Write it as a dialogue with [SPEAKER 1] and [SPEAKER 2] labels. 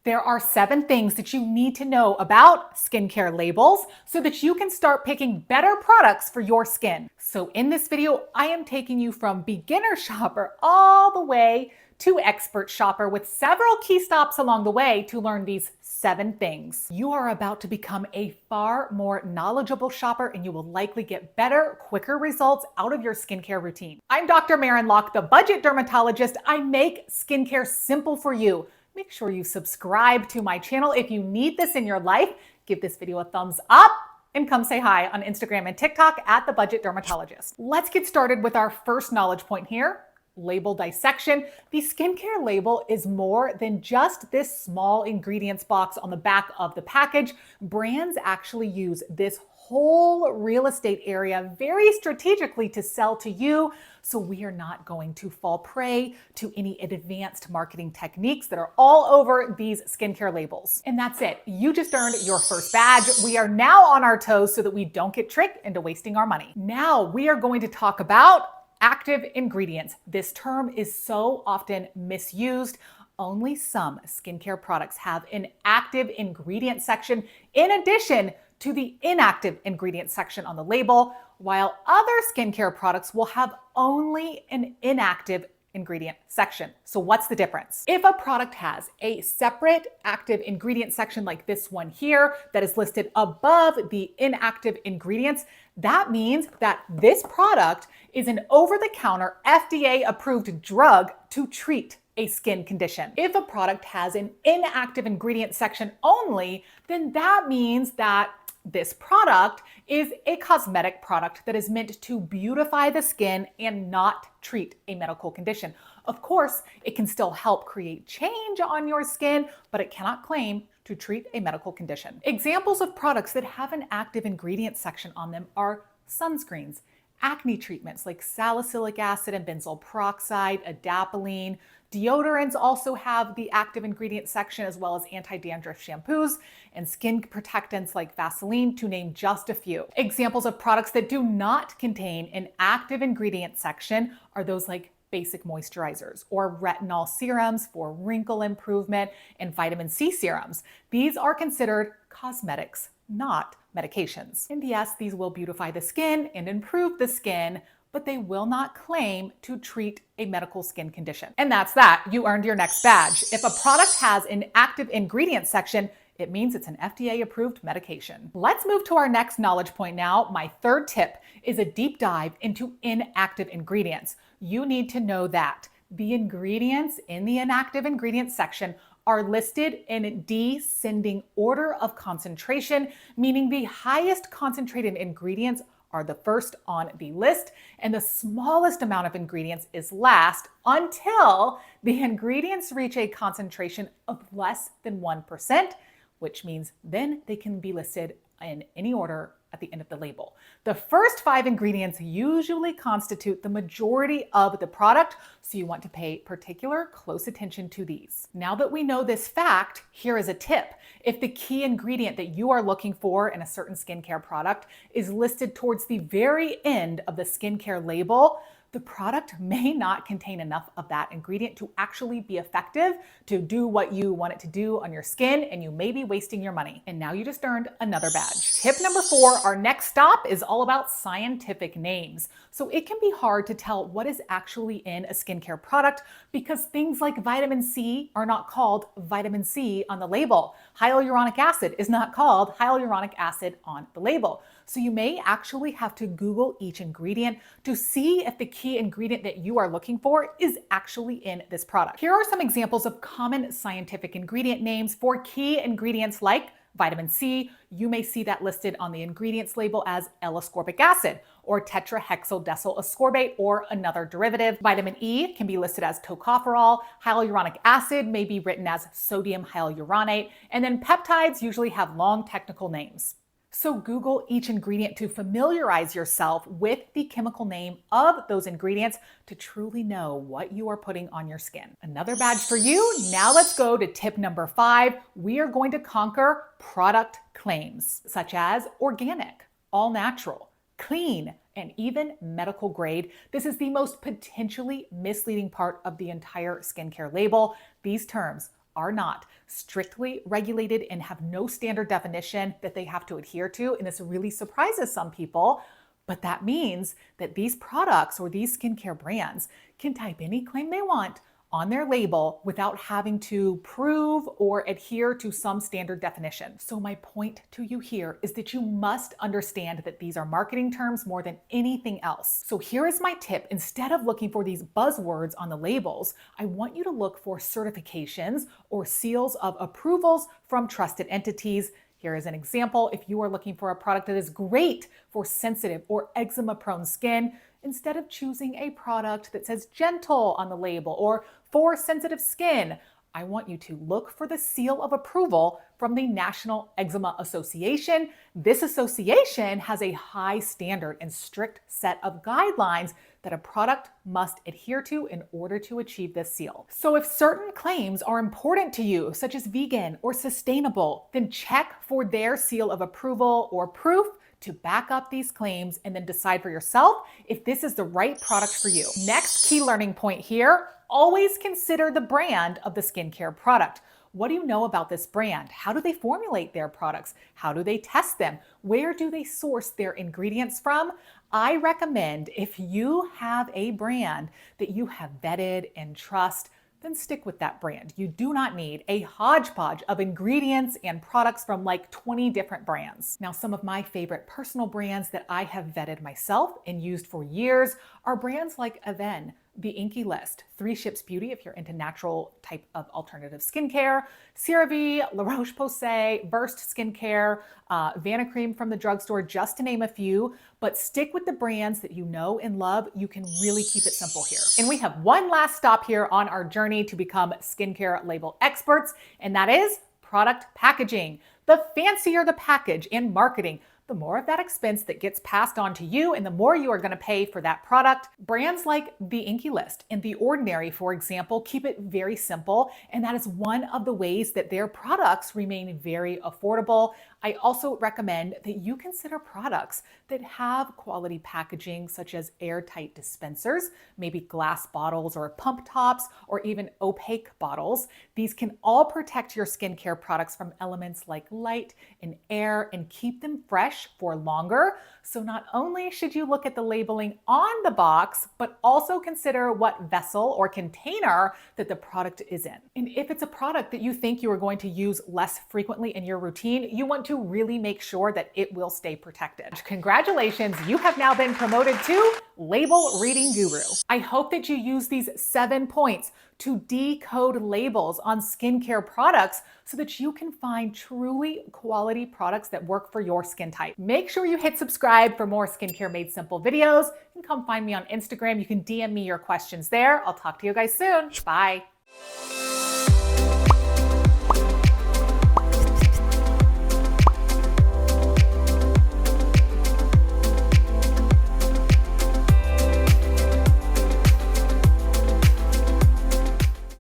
[SPEAKER 1] There are 7 things that you need to know about skincare labels so that you can start picking better products for your skin. So in this video, I am taking you from beginner shopper all the way to expert shopper with several key stops along the way to learn these 7 things. You are about to become a far more knowledgeable shopper and you will likely get better, quicker results out of your skincare routine. I'm Dr. Maren Locke, the budget dermatologist. I make skincare simple for you. Make sure you subscribe to my channel if you need this in your life. Give this video a thumbs up and come say hi on Instagram and TikTok at the budget dermatologist. Let's get started with our first knowledge point here. Label dissection. The skincare label is more than just this small ingredients box on the back of the package. Brands actually use this whole real estate area very strategically to sell to you, so we are not going to fall prey to any advanced marketing techniques that are all over these skincare labels. And that's it. You just earned your first badge. We are now on our toes so that we don't get tricked into wasting our money. Now we are going to talk about active ingredients. This term is so often misused. Only some skincare products have an active ingredient section in addition to the inactive ingredient section on the label, while other skincare products will have only an inactive ingredient section. So what's the difference? If a product has a separate active ingredient section like this one here that is listed above the inactive ingredients, that means that this product is an over-the-counter FDA-approved drug to treat a skin condition. If a product has an inactive ingredient section only, then that means that this product is a cosmetic product that is meant to beautify the skin and not treat a medical condition. Of course, it can still help create change on your skin, but it cannot claim to treat a medical condition. Examples of products that have an active ingredient section on them are sunscreens, acne treatments like salicylic acid and benzoyl peroxide, adapalene. Deodorants also have the active ingredient section, as well as anti-dandruff shampoos and skin protectants like Vaseline, to name just a few. Examples of products that do not contain an active ingredient section are those like basic moisturizers or retinol serums for wrinkle improvement and vitamin C serums. These are considered cosmetics, not medications. And yes, these will beautify the skin and improve the skin, but they will not claim to treat a medical skin condition. And that's that. You earned your next badge. If a product has an active ingredient section, it means it's an FDA-approved medication. Let's move to our next knowledge point now. My third tip is a deep dive into inactive ingredients. You need to know that the ingredients in the inactive ingredients section are listed in descending order of concentration, meaning the highest concentrated ingredients are the first on the list, and the smallest amount of ingredients is last until the ingredients reach a concentration of less than 1%, which means then they can be listed in any order at the end of the label. The first 5 ingredients usually constitute the majority of the product, so you want to pay particular close attention to these. Now that we know this fact, here is a tip. If the key ingredient that you are looking for in a certain skincare product is listed towards the very end of the skincare label, the product may not contain enough of that ingredient to actually be effective to do what you want it to do on your skin, and you may be wasting your money. And now you just earned another badge. Tip number 4, our next stop, is all about scientific names. So it can be hard to tell what is actually in a skincare product because things like vitamin C are not called vitamin C on the label. Hyaluronic acid is not called hyaluronic acid on the label. So you may actually have to Google each ingredient to see if the key ingredient that you are looking for is actually in this product. Here are some examples of common scientific ingredient names for key ingredients like vitamin C. You may see that listed on the ingredients label as L-ascorbic acid or tetrahexyldecyl ascorbate or another derivative. Vitamin E can be listed as tocopherol. Hyaluronic acid may be written as sodium hyaluronate. And then peptides usually have long technical names. So Google each ingredient to familiarize yourself with the chemical name of those ingredients to truly know what you are putting on your skin. Another badge for you. Now let's go to tip number 5. We are going to conquer product claims such as organic, all natural, clean, and even medical grade. This is the most potentially misleading part of the entire skincare label. These terms are not strictly regulated and have no standard definition that they have to adhere to. And this really surprises some people. But that means that these products or these skincare brands can type any claim they want on their label without having to prove or adhere to some standard definition. So my point to you here is that you must understand that these are marketing terms more than anything else. So here is my tip. Instead of looking for these buzzwords on the labels, I want you to look for certifications or seals of approvals from trusted entities. Here is an example. If you are looking for a product that is great for sensitive or eczema-prone skin, instead of choosing a product that says gentle on the label or for sensitive skin, I want you to look for the seal of approval from the National Eczema Association. This association has a high standard and strict set of guidelines that a product must adhere to in order to achieve this seal. So if certain claims are important to you, such as vegan or sustainable, then check for their seal of approval or proof to back up these claims and then decide for yourself if this is the right product for you. Next key learning point here, always consider the brand of the skincare product. What do you know about this brand? How do they formulate their products? How do they test them? Where do they source their ingredients from? I recommend if you have a brand that you have vetted and trust, then stick with that brand. You do not need a hodgepodge of ingredients and products from like 20 different brands. Now, some of my favorite personal brands that I have vetted myself and used for years are brands like Aven, The Inky List, 3 Ships Beauty if you're into natural type of alternative skincare, CeraVe, la-roche-posay, Versed Skincare, Vanicream from the drugstore, just to name a few. But stick with the brands that you know and love. You can really keep it simple here. And we have one last stop here on our journey to become skincare label experts, and that is product packaging. The fancier the package and marketing, the more of that expense that gets passed on to you and the more you are going to pay for that product. Brands like The Inky List and The Ordinary, for example, keep it very simple, and that is one of the ways that their products remain very affordable. I also recommend that you consider products that have quality packaging, such as airtight dispensers, maybe glass bottles or pump tops, or even opaque bottles. These can all protect your skincare products from elements like light and air and keep them fresh for longer. So not only should you look at the labeling on the box, but also consider what vessel or container that the product is in. And if it's a product that you think you are going to use less frequently in your routine, you want to really make sure that it will stay protected. Congratulations, you have now been promoted to Label Reading Guru. I hope that you use these 7 points to decode labels on skincare products so that you can find truly quality products that work for your skin type. Make sure you hit subscribe for more Skincare Made Simple videos. You can come find me on Instagram. You can DM me your questions there. I'll talk to you guys soon. Bye.